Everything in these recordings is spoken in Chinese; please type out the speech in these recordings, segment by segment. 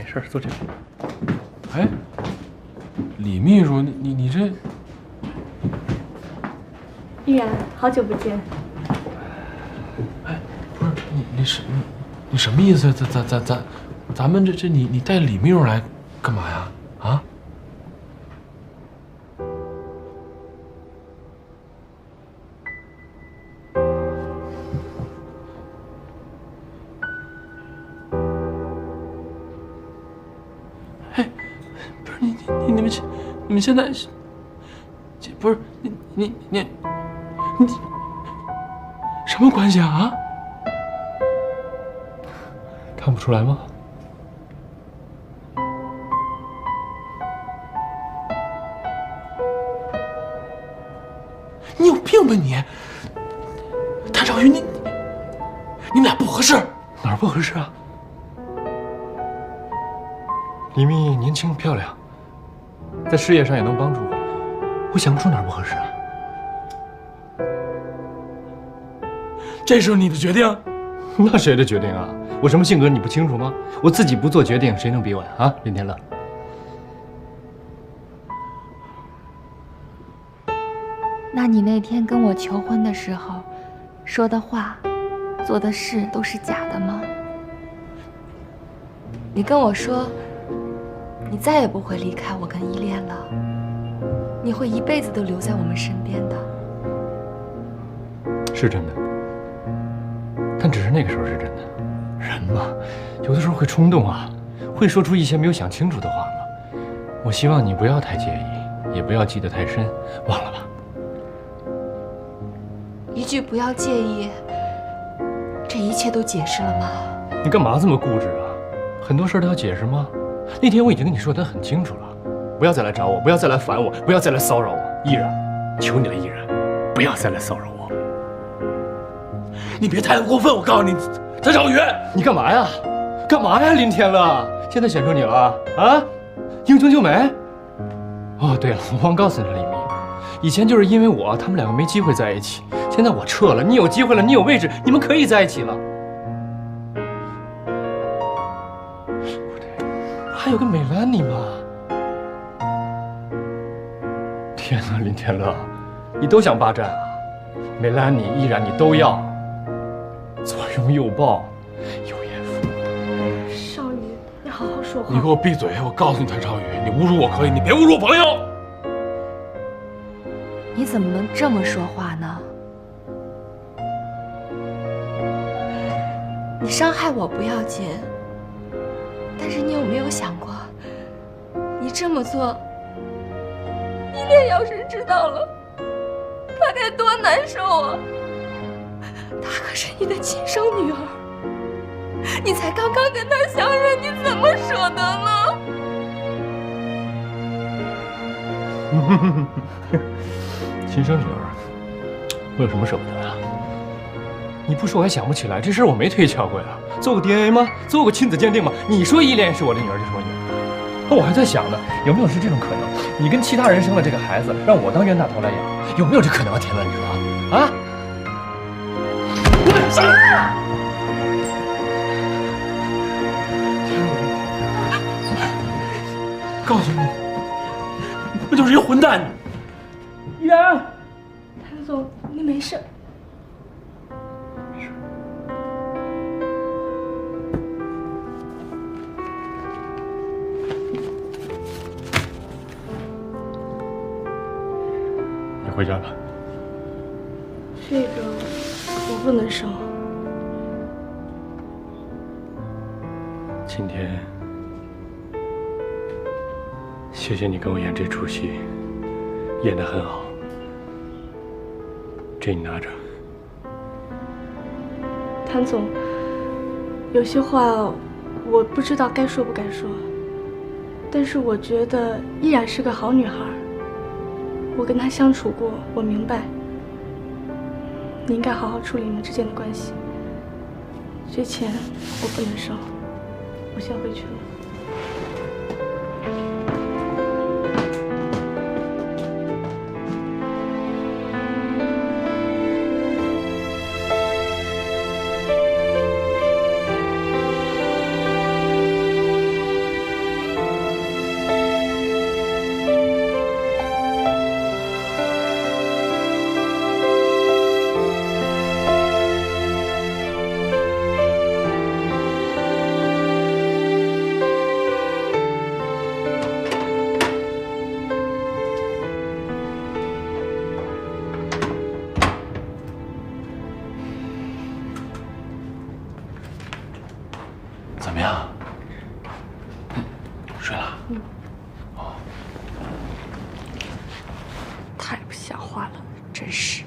没事，坐这边。哎，李秘书，你这……依然，好久不见。哎，不是你什么意思？咱们这你带李秘书来干嘛呀？啊？哎，不是你们现在不是你什么关系啊？看不出来吗？你有病吧你！谭少宇，你们俩不合适。哪儿不合适啊？李密年轻漂亮，在事业上也能帮助我，我想不出哪儿不合适啊。这是你的决定？那谁的决定啊？我什么性格你不清楚吗？我自己不做决定，谁能比我呀？啊，林天乐。那你那天跟我求婚的时候，说的话、做的事都是假的吗？你跟我说，你再也不会离开我跟依恋了，你会一辈子都留在我们身边的。是真的，但只是那个时候是真的。人嘛，有的时候会冲动啊，会说出一些没有想清楚的话嘛。我希望你不要太介意，也不要记得太深，忘了吧。一句不要介意，这一切都解释了吗？你干嘛这么固执啊？很多事都要解释吗？那天我已经跟你说得很清楚了，不要再来找我，不要再来烦我，不要再来骚扰我。依然，求你了，依然，不要再来骚扰我。你别太过分，我告诉你，谭少宇，你干嘛呀？干嘛呀，林天乐？现在选中你了啊？英雄救美？哦，对了，我忘告诉你了，李密，以前就是因为我，他们两个没机会在一起。现在我撤了，你有机会了，你有位置，你们可以在一起了。还有个美兰妮嘛？天哪，林天乐，你都想霸占啊？美兰妮、依然你都要，左拥右抱，有艳福。少宇，你好好说话。你给我闭嘴！我告诉你，谭少宇，你侮辱我可以，你别侮辱我朋友。你怎么能这么说话呢？你伤害我不要紧，但是你有没有想过，你这么做，依恋要是知道了，他该多难受啊！她可是你的亲生女儿，你才刚刚跟她相认，你怎么舍得呢？亲生女儿，我有什么舍不得啊？你不说我还想不起来，这事儿我没推敲过呀。做过 DNA 吗？做过亲子鉴定吗？你说依恋是我的女儿就是我女儿，那我还在想呢，有没有是这种可能？你跟其他人生了这个孩子，让我当冤大头来养，有没有这可能啊？天乐，你说啊？告诉你，不就是一个混蛋！依然，谭总，你没事。你回家吧。这个我不能生。今天，谢谢你跟我演这出戏，演得很好。这你拿着。谭总，有些话我不知道该说不该说，但是我觉得依然是个好女孩。我跟她相处过，我明白，你应该好好处理你们之间的关系。这钱我不能收，我先回去了。太不像话了，真是！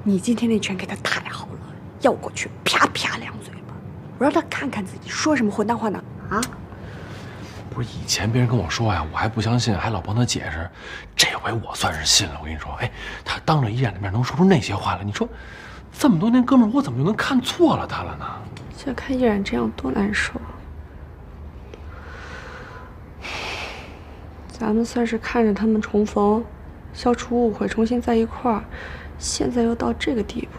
你今天那拳给他太好了，要过去啪啪两嘴巴，我让他看看自己说什么混蛋话呢啊！不是以前别人跟我说呀，我还不相信，还老帮他解释。这回我算是信了。我跟你说，哎，他当着依然的面能说出那些话来，你说这么多年哥们儿，我怎么就能看错了他了呢？现在看依然这样多难受。咱们算是看着他们重逢，消除误会，重新在一块儿，现在又到这个地步。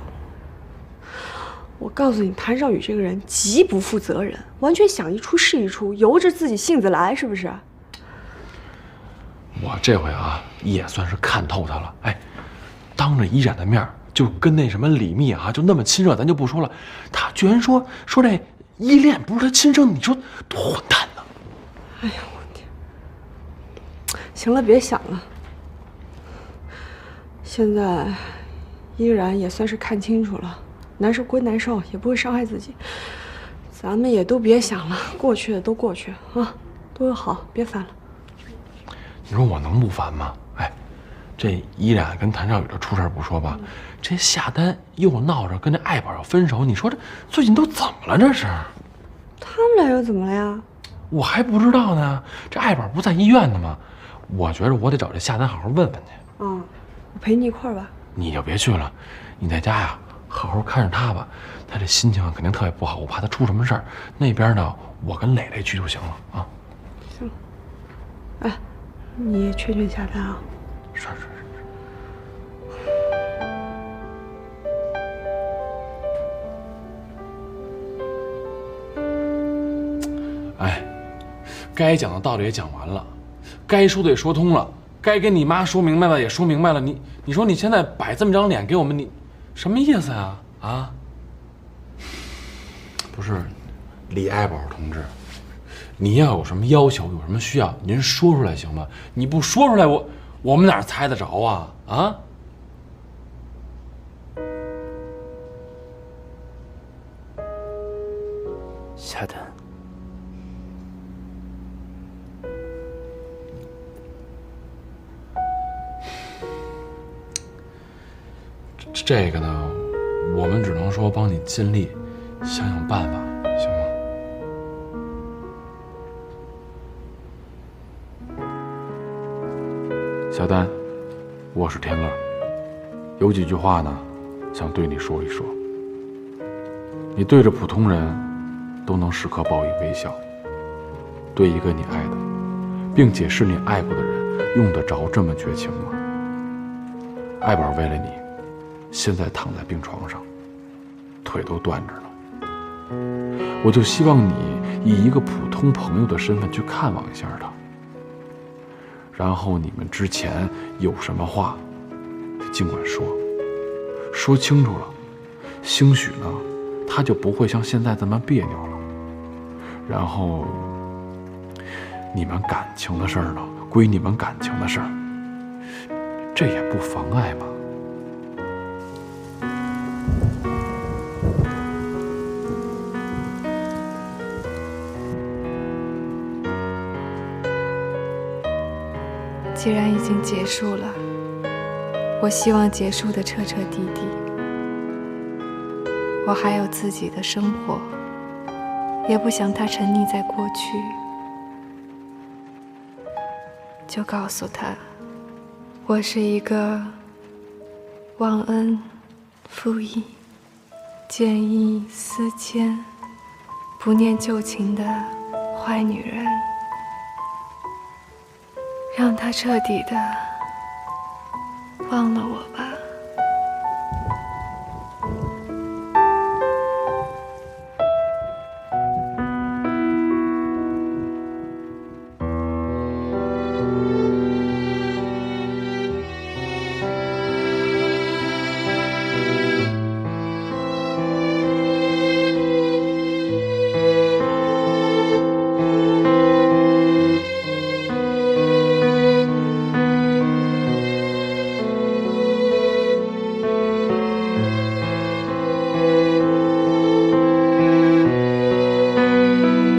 我告诉你，谭少宇这个人极不负责任，完全想一出是一出，由着自己性子来，是不是？我这回啊，也算是看透他了。哎，当着依然的面，就跟那什么李密啊，就那么亲热，咱就不说了。他居然说这依恋不是他亲生的，你说多混蛋呢？哎呀，我天！行了，别想了。现在依然也算是看清楚了，难受归难受，也不会伤害自己。咱们也都别想了，过去的都过去啊，都有好，别烦了。你说我能不烦吗？哎，这依然跟谭少宇这出事不说吧，这夏丹又闹着跟这爱宝要分手，你说这最近都怎么了？这是？他们俩又怎么了呀？我还不知道呢。这爱宝不在医院呢吗？我觉着我得找这夏丹好好问问去。嗯，我陪你一块儿吧。你就别去了，你在家呀，好好看着他吧。他这心情肯定特别不好，我怕他出什么事儿。那边呢，我跟磊磊去就行了啊。行。哎，你也劝劝夏丹啊。是。哎，该讲的道理也讲完了，该说的也说通了，该跟你妈说明白了也说明白了。你说你现在摆这么张脸给我们，你什么意思呀？啊？不是，李爱宝同志，你要有什么要求，有什么需要，您说出来行吗？你不说出来，我们哪猜得着啊？啊？夏丹。这个呢，我们只能说帮你尽力，想想办法，行吗？小丹，我是天乐，有几句话呢，想对你说一说。你对着普通人都能时刻报以微笑，对一个你爱的，并且是你爱过的人，用得着这么绝情吗？爱宝为了你，现在躺在病床上，腿都断着呢。我就希望你以一个普通朋友的身份去看望一下他，然后你们之前有什么话，尽管说清楚了，兴许呢，他就不会像现在这么别扭了。然后，你们感情的事儿呢，归你们感情的事儿，这也不妨碍嘛。既然已经结束了，我希望结束得彻彻底底。我还有自己的生活，也不想他沉溺在过去。就告诉他，我是一个忘恩负义、见异思迁、不念旧情的坏女人。让他彻底的忘了我吧。